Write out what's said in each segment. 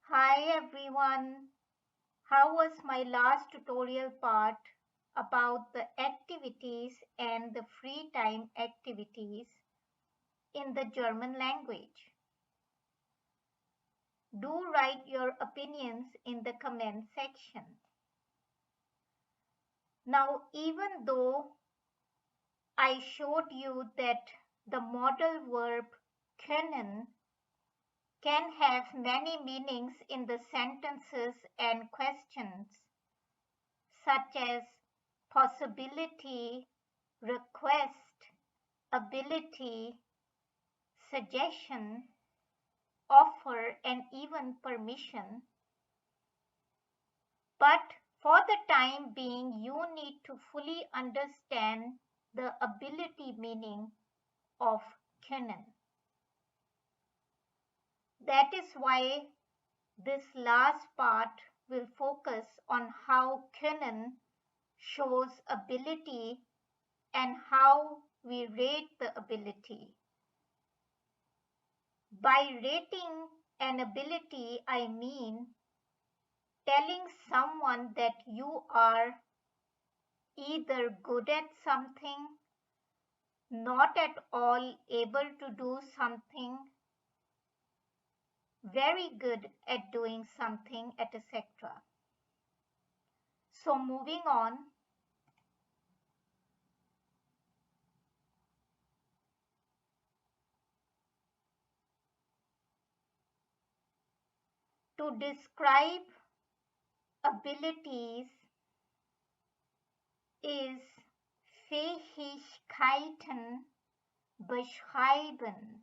Hi everyone. How was my last tutorial part about the activities and the free time activities in the German language? Do write your opinions in the comment section. Now, even though I showed you that the modal verb können can have many meanings in the sentences and questions, such as possibility, request, ability, suggestion, offer, and even permission. But for the time being, you need to fully understand the ability meaning of können. That is why this last part will focus on how können shows ability and how we rate the ability. By rating an ability, I mean telling someone that you are either good at something, not at all able to do something, very good at doing something, etc. So, moving on, to describe abilities is Fähigkeiten beschreiben,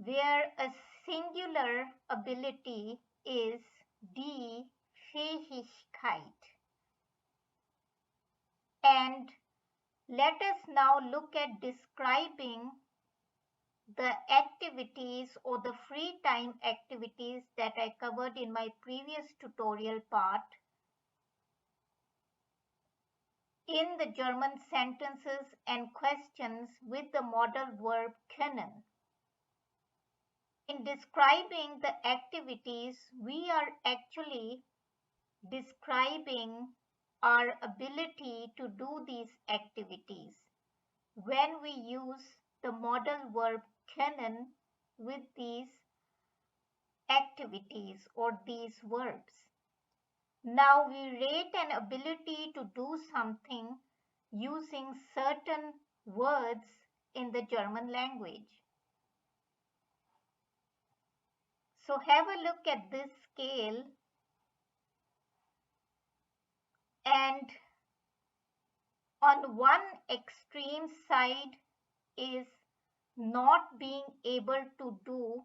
where a singular ability is die Fähigkeit. And let us now look at describing the activities or the free time activities that I covered in my previous tutorial part in the German sentences and questions with the modal verb können. In describing the activities, we are actually describing our ability to do these activities when we use the modal verb können with these activities or these verbs. Now we rate an ability to do something using certain words in the German language. So have a look at this scale, and on one extreme side is not being able to do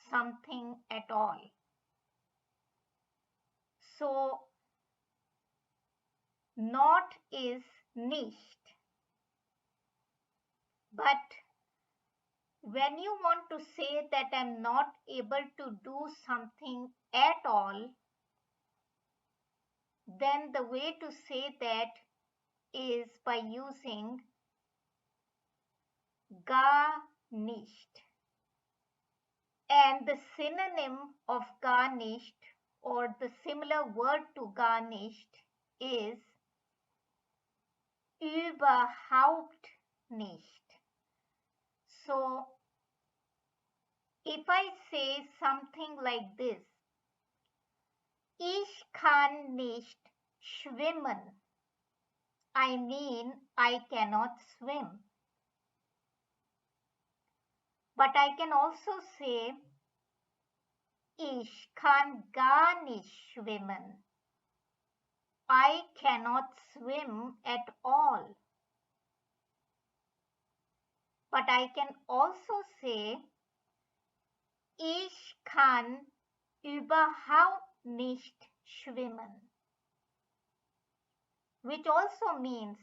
something at all. So not is nicht. But when you want to say that I'm not able to do something at all, then the way to say that is by using gar nicht. And the synonym of gar nicht, or the similar word to gar nicht, is überhaupt nicht. So if I say something like this, ich kann nicht schwimmen, I mean I cannot swim. But I can also say, ich kann gar nicht schwimmen. I cannot swim at all. But I can also say, ich kann überhaupt nicht schwimmen, which also means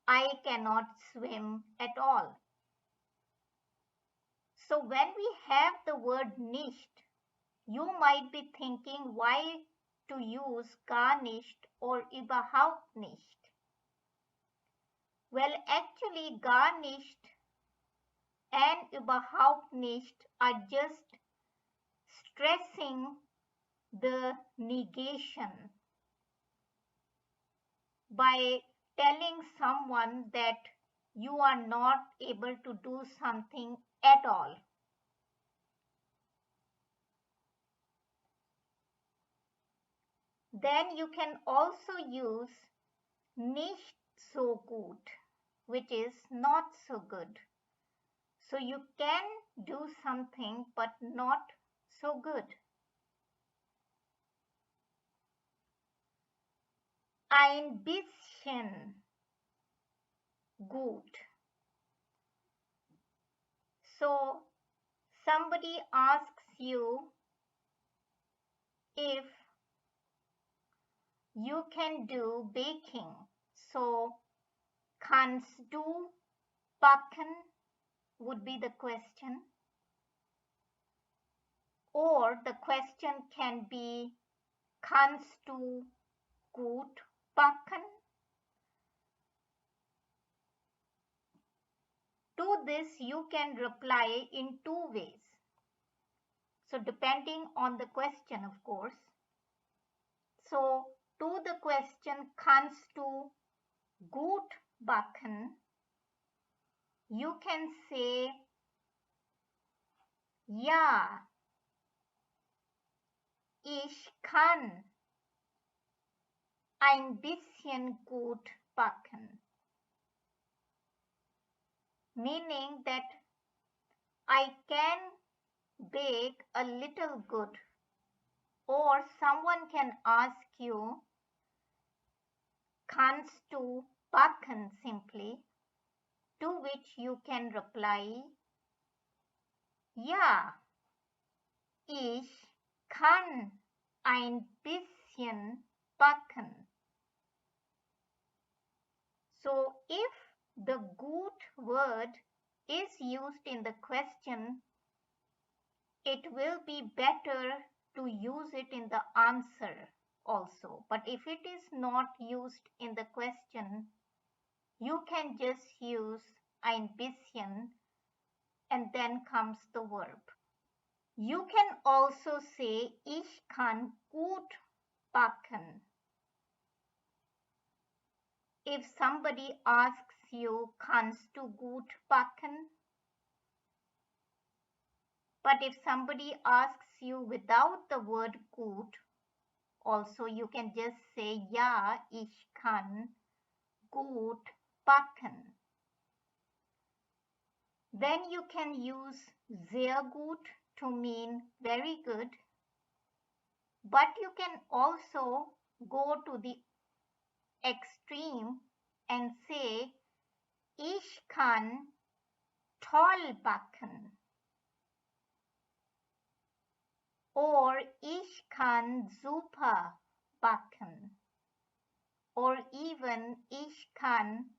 I cannot swim at all. So when we have the word nicht, you might be thinking why to use gar nicht or überhaupt nicht. Well, actually gar nicht and überhaupt nicht are just stressing the negation by telling someone that you are not able to do something at all. Then you can also use nicht so gut, which is not so good. So you can do something but not so good. Ein bisschen gut. So somebody asks you if you can do baking. So kannst du backen would be the question. Or the question can be kannst du gut backen? To this you can reply in two ways. So depending on the question, of course. So to the question kannst du gut backen, you can say ja, ich kann ein bisschen gut backen. Meaning that I can bake a little good. Or someone can ask you, kannst du backen simply, to which you can reply, ja, ich kann ein bisschen backen. So if the gut word is used in the question, it will be better to use it in the answer also. But if it is not used in the question, you can just use ein bisschen and then comes the verb. You can also say ich kann gut backen. If somebody asks you, kannst du gut backen? But if somebody asks you without the word gut, also you can just say ja, ich kann gut backen. Then you can use sehr gut to mean very good, but you can also go to the extreme and say ich kann toll backen or ich kann super backen or even ich kann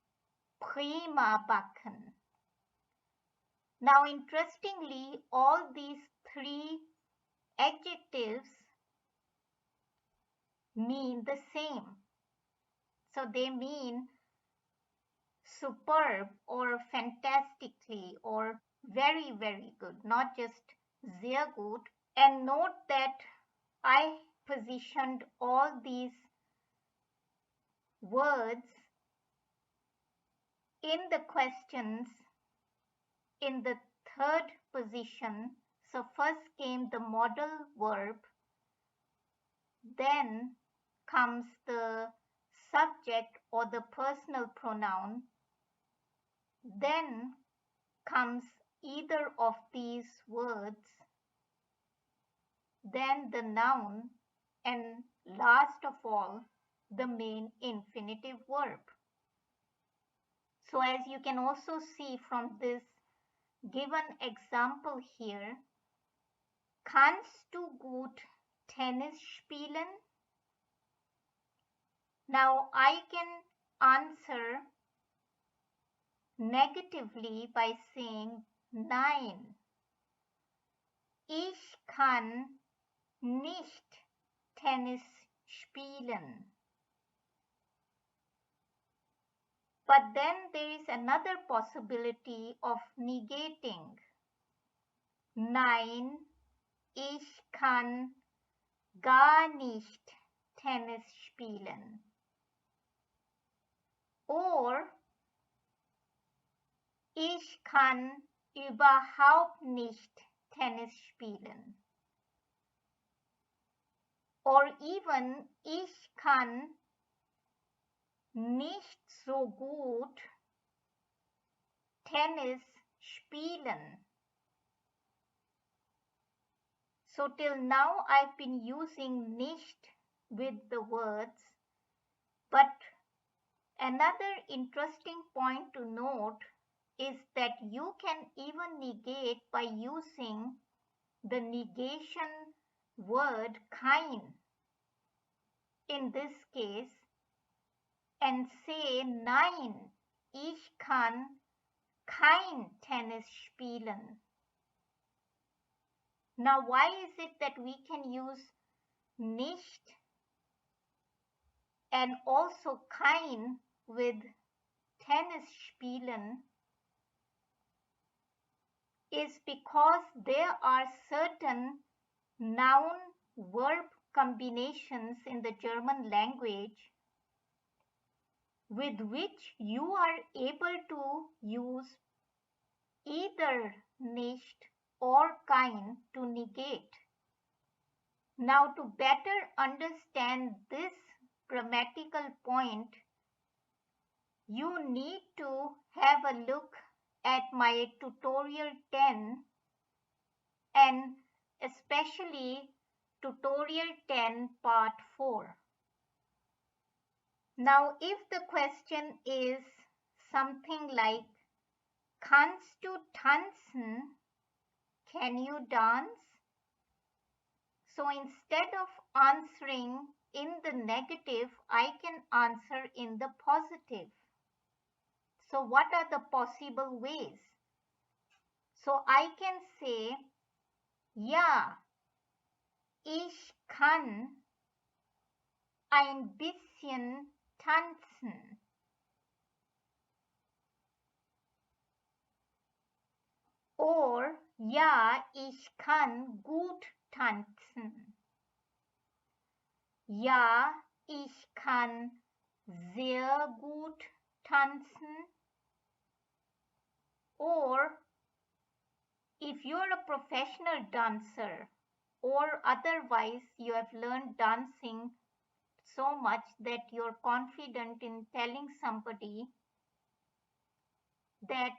prima backen. Now interestingly, all these three adjectives mean the same. So they mean superb or fantastically or very, very good, not just sehr gut. And note that I positioned all these words in the questions in the third position. So first came the modal verb, then comes the subject or the personal pronoun, then comes either of these words, then the noun, and last of all, the main infinitive verb. So as you can also see from this given example here, kannst du gut Tennis spielen? Now I can answer negatively by saying nein. Ich kann nicht Tennis spielen. But then there is another possibility of negating. Nein, ich kann gar nicht Tennis spielen. Or ich kann überhaupt nicht Tennis spielen. Or even ich kann nicht so gut Tennis spielen. So till now I've been using nicht with the words, but another interesting point to note is that you can even negate by using the negation word kein in this case and say nein, ich kann kein Tennis spielen. Now why is it that we can use nicht and also kein with Tennis spielen is because there are certain noun-verb combinations in the German language with which you are able to use either nicht or kein to negate. Now, to better understand this grammatical point, you need to have a look at my tutorial 10 and especially tutorial 10 part 4. Now, if the question is something like, kannst du tanzen? Can you dance? So instead of answering in the negative, I can answer in the positive. So what are the possible ways? So I can say, ja, ich kann ein bisschen tanzen. Or, ja, ich kann gut tanzen. Ja, ich kann sehr gut tanzen. Or, if you're a professional dancer or otherwise you have learned dancing so much that you're confident in telling somebody that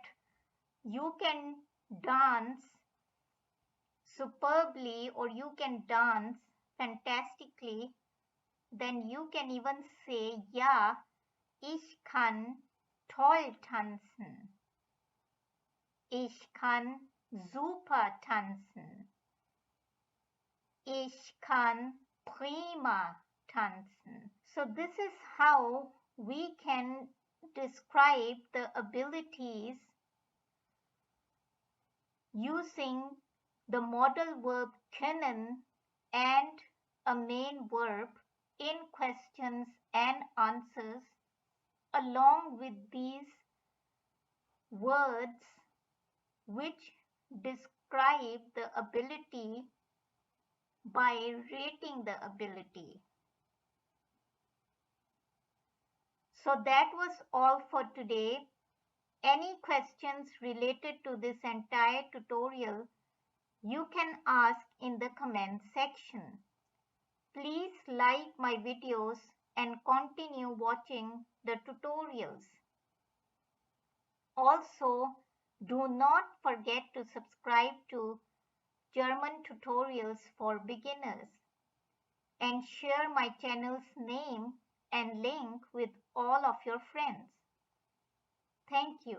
you can dance superbly or you can dance fantastically, then you can even say, ja, ich kann toll tanzen. Ich kann super tanzen. Ich kann prima tanzen. So this is how we can describe the abilities using the modal verb können and a main verb in questions and answers along with these words which describe the ability by rating the ability. So that was all for today. Any questions related to this entire tutorial, you can ask in the comment section. Please like my videos and continue watching the tutorials. Also, do not forget to subscribe to German tutorials for beginners and share my channel's name and link with all of your friends. Thank you.